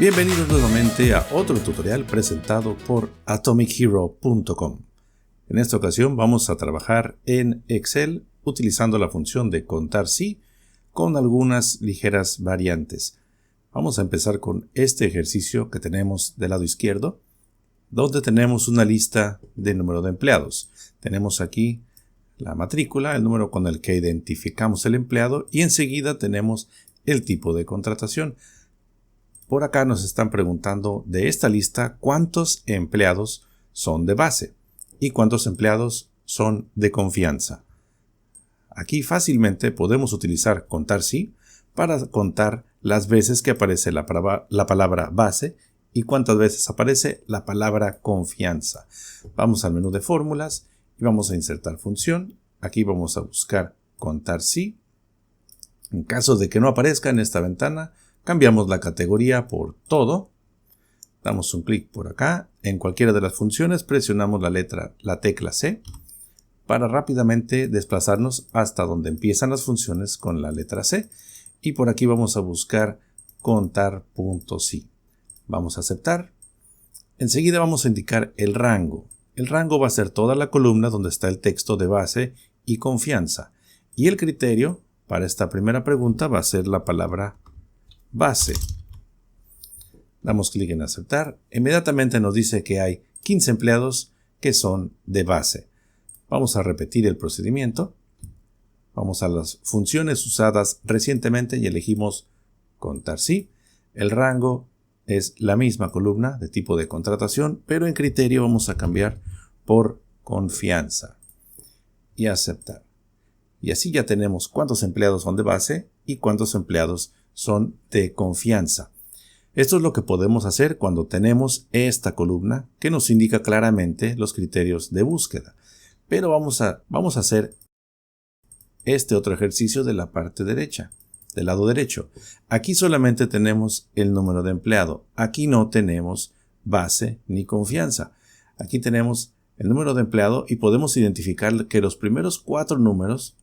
Bienvenidos nuevamente a otro tutorial presentado por AtomicHero.com. En esta ocasión vamos a trabajar en Excel utilizando la función de contar sí con algunas ligeras variantes. Vamos a empezar con este ejercicio que tenemos del lado izquierdo, donde tenemos una lista de número de empleados. Tenemos aquí la matrícula, el número con el que identificamos el empleado, y enseguida tenemos el tipo de contratación. Por acá nos están preguntando de esta lista cuántos empleados son de base y cuántos empleados son de confianza. Aquí fácilmente podemos utilizar contar sí para contar las veces que aparece la palabra base y cuántas veces aparece la palabra confianza. Vamos al menú de fórmulas y vamos a insertar función. Aquí vamos a buscar contar sí. En caso de que no aparezca en esta ventana, cambiamos la categoría por todo. Damos un clic por acá. En cualquiera de las funciones presionamos la tecla C para rápidamente desplazarnos hasta donde empiezan las funciones con la letra C. Y por aquí vamos a buscar contar.sí. Vamos a aceptar. Enseguida vamos a indicar el rango. El rango va a ser toda la columna donde está el texto de base y confianza. Y el criterio para esta primera pregunta va a ser la palabra base. Damos clic en aceptar. Inmediatamente nos dice que hay 15 empleados que son de base. Vamos a repetir el procedimiento. Vamos a las funciones usadas recientemente y elegimos contar sí. El rango es la misma columna de tipo de contratación, pero en criterio vamos a cambiar por confianza y aceptar. Y así ya tenemos cuántos empleados son de base y cuántos empleados son de confianza. Esto es lo que podemos hacer cuando tenemos esta columna que nos indica claramente los criterios de búsqueda. Pero vamos a hacer este otro ejercicio de la parte derecha, del lado derecho. Aquí solamente tenemos el número de empleado. Aquí no tenemos base ni confianza. Aquí tenemos el número de empleado y podemos identificar que los primeros 4 números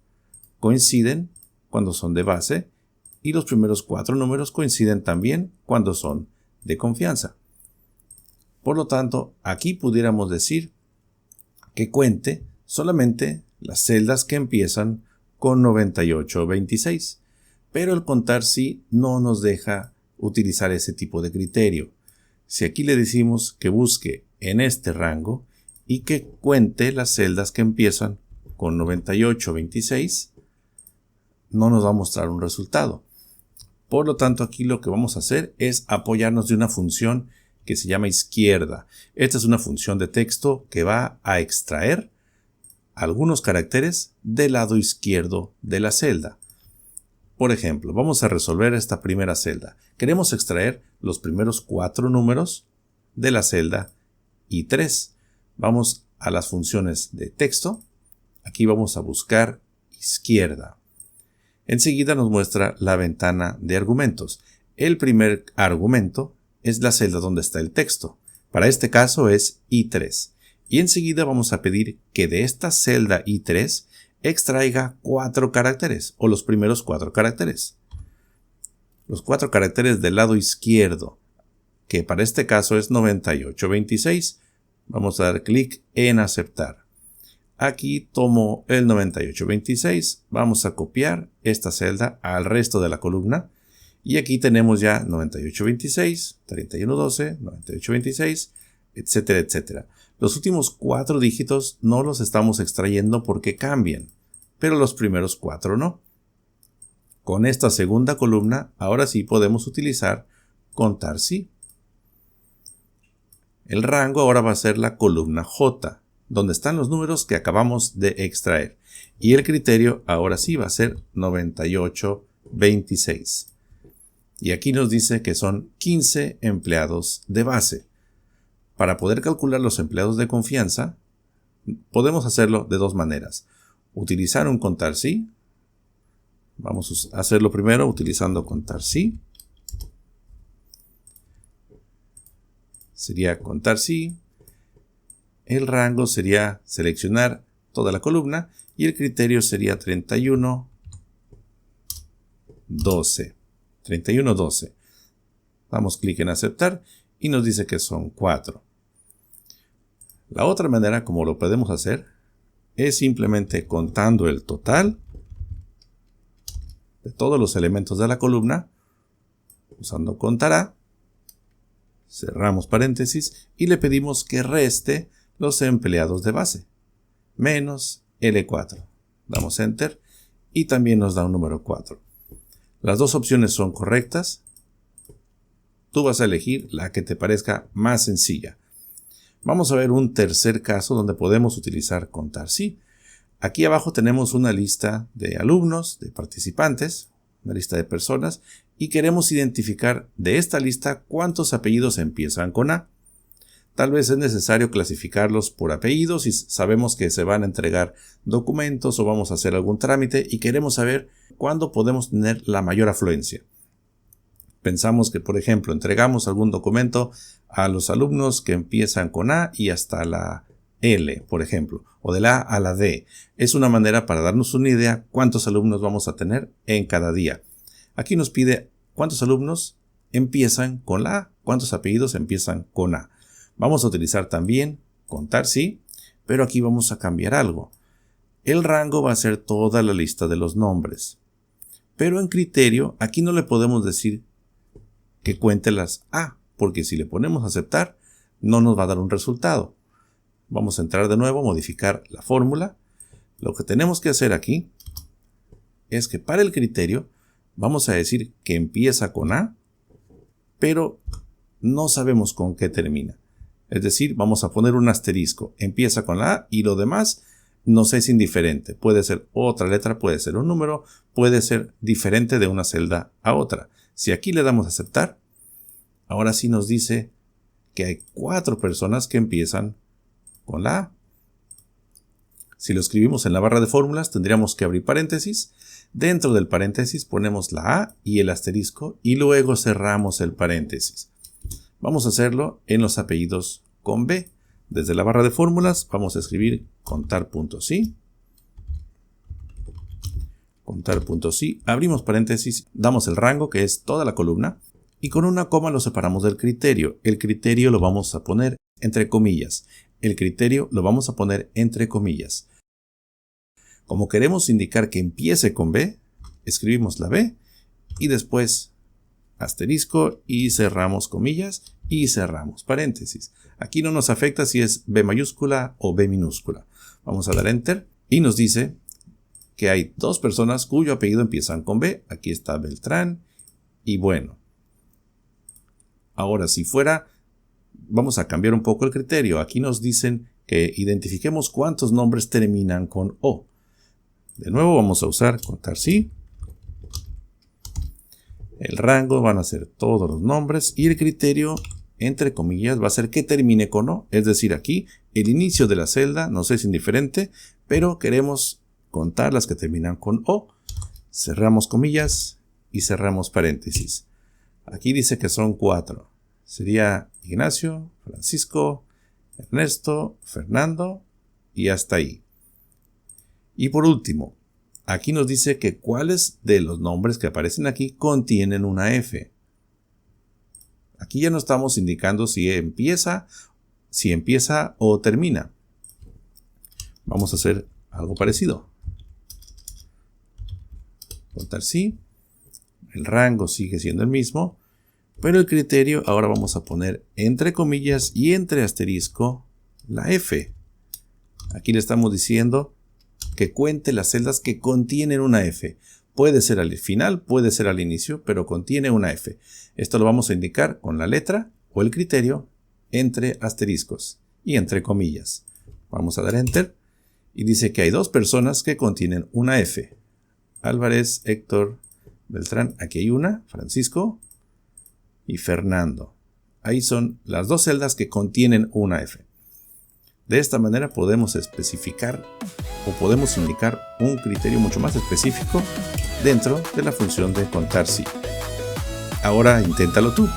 coinciden cuando son de base y los primeros 4 números coinciden también cuando son de confianza. Por lo tanto, aquí pudiéramos decir que cuente solamente las celdas que empiezan con 98 o 26. Pero el contar sí no nos deja utilizar ese tipo de criterio. Si aquí le decimos que busque en este rango y que cuente las celdas que empiezan con 98 o 26, no nos va a mostrar un resultado. Por lo tanto, aquí lo que vamos a hacer es apoyarnos de una función que se llama izquierda. Esta es una función de texto que va a extraer algunos caracteres del lado izquierdo de la celda. Por ejemplo, vamos a resolver esta primera celda. Queremos extraer los primeros 4 números de la celda I3. Vamos a las funciones de texto. Aquí vamos a buscar izquierda. Enseguida nos muestra la ventana de argumentos. El primer argumento es la celda donde está el texto. Para este caso es I3. Y enseguida vamos a pedir que de esta celda I3 extraiga 4 caracteres o los primeros 4 caracteres. Los 4 caracteres del lado izquierdo, que para este caso es 9826. Vamos a dar clic en aceptar. Aquí tomo el 9826, vamos a copiar esta celda al resto de la columna y aquí tenemos ya 9826, 3112, 9826, etcétera, etcétera. Los últimos 4 dígitos no los estamos extrayendo porque cambian, pero los primeros 4 no. Con esta segunda columna, ahora sí podemos utilizar contar sí. El rango ahora va a ser la columna J, donde están los números que acabamos de extraer. Y el criterio ahora sí va a ser 9826. Y aquí nos dice que son 15 empleados de base. Para poder calcular los empleados de confianza, podemos hacerlo de 2 maneras. Utilizar un contar sí. Vamos a hacerlo primero utilizando contar sí. Sería contar sí. El rango sería seleccionar toda la columna y el criterio sería 31, 12. 31, 12. Damos clic en aceptar y nos dice que son 4. La otra manera como lo podemos hacer es simplemente contando el total de todos los elementos de la columna, usando contará, cerramos paréntesis y le pedimos que reste los empleados de base, menos L4. Damos Enter y también nos da un número 4. Las dos opciones son correctas. Tú vas a elegir la que te parezca más sencilla. Vamos a ver un tercer caso donde podemos utilizar contar sí. Aquí abajo tenemos una lista de alumnos, de participantes, una lista de personas, y queremos identificar de esta lista cuántos apellidos empiezan con A. Tal vez es necesario clasificarlos por apellidos si sabemos que se van a entregar documentos o vamos a hacer algún trámite y queremos saber cuándo podemos tener la mayor afluencia. Pensamos que, por ejemplo, entregamos algún documento a los alumnos que empiezan con A y hasta la L, por ejemplo, o de la A a la D. Es una manera para darnos una idea cuántos alumnos vamos a tener en cada día. Aquí nos pide cuántos alumnos empiezan con la A, cuántos apellidos empiezan con A. Vamos a utilizar también contar sí, pero aquí vamos a cambiar algo. El rango va a ser toda la lista de los nombres. Pero en criterio, aquí no le podemos decir que cuente las A, porque si le ponemos aceptar, no nos va a dar un resultado. Vamos a entrar de nuevo, modificar la fórmula. Lo que tenemos que hacer aquí es que para el criterio vamos a decir que empieza con A, pero no sabemos con qué termina. Es decir, vamos a poner un asterisco. Empieza con la A y lo demás nos es indiferente. Puede ser otra letra, puede ser un número, puede ser diferente de una celda a otra. Si aquí le damos a aceptar, ahora sí nos dice que hay 4 personas que empiezan con la A. Si lo escribimos en la barra de fórmulas, tendríamos que abrir paréntesis. Dentro del paréntesis ponemos la A y el asterisco y luego cerramos el paréntesis. Vamos a hacerlo en los apellidos con B. Desde la barra de fórmulas vamos a escribir contar.sí. Contar.sí. Abrimos paréntesis, damos el rango que es toda la columna y con una coma lo separamos del criterio. El criterio lo vamos a poner entre comillas. El criterio lo vamos a poner entre comillas. Como queremos indicar que empiece con B, escribimos la B y después asterisco y cerramos comillas y cerramos paréntesis. Aquí no nos afecta si es B mayúscula o B minúscula. Vamos a dar Enter y nos dice que hay 2 personas cuyo apellido empiezan con B. Aquí está Beltrán y Bueno. Ahora, si fuera, vamos a cambiar un poco el criterio. Aquí nos dicen que identifiquemos cuántos nombres terminan con O. De nuevo vamos a usar contar sí. El rango van a ser todos los nombres y el criterio, entre comillas, va a ser que termine con O. Es decir, aquí el inicio de la celda nos es indiferente, pero queremos contar las que terminan con O. Cerramos comillas y cerramos paréntesis. Aquí dice que son 4. Sería Ignacio, Francisco, Ernesto, Fernando y hasta ahí. Y por último, aquí nos dice que cuáles de los nombres que aparecen aquí contienen una F. Aquí ya no estamos indicando si empieza o termina. Vamos a hacer algo parecido. Contar sí. El rango sigue siendo el mismo, pero el criterio ahora vamos a poner entre comillas y entre asterisco la F. Aquí le estamos diciendo que cuente las celdas que contienen una F. Puede ser al final, puede ser al inicio, pero contiene una F. Esto lo vamos a indicar con la letra o el criterio entre asteriscos y entre comillas. Vamos a dar Enter y dice que hay 2 personas que contienen una F. Álvarez, Héctor, Beltrán. Aquí hay una, Francisco y Fernando. Ahí son las 2 celdas que contienen una F. De esta manera podemos especificar o podemos indicar un criterio mucho más específico dentro de la función de contar sí. Ahora inténtalo tú.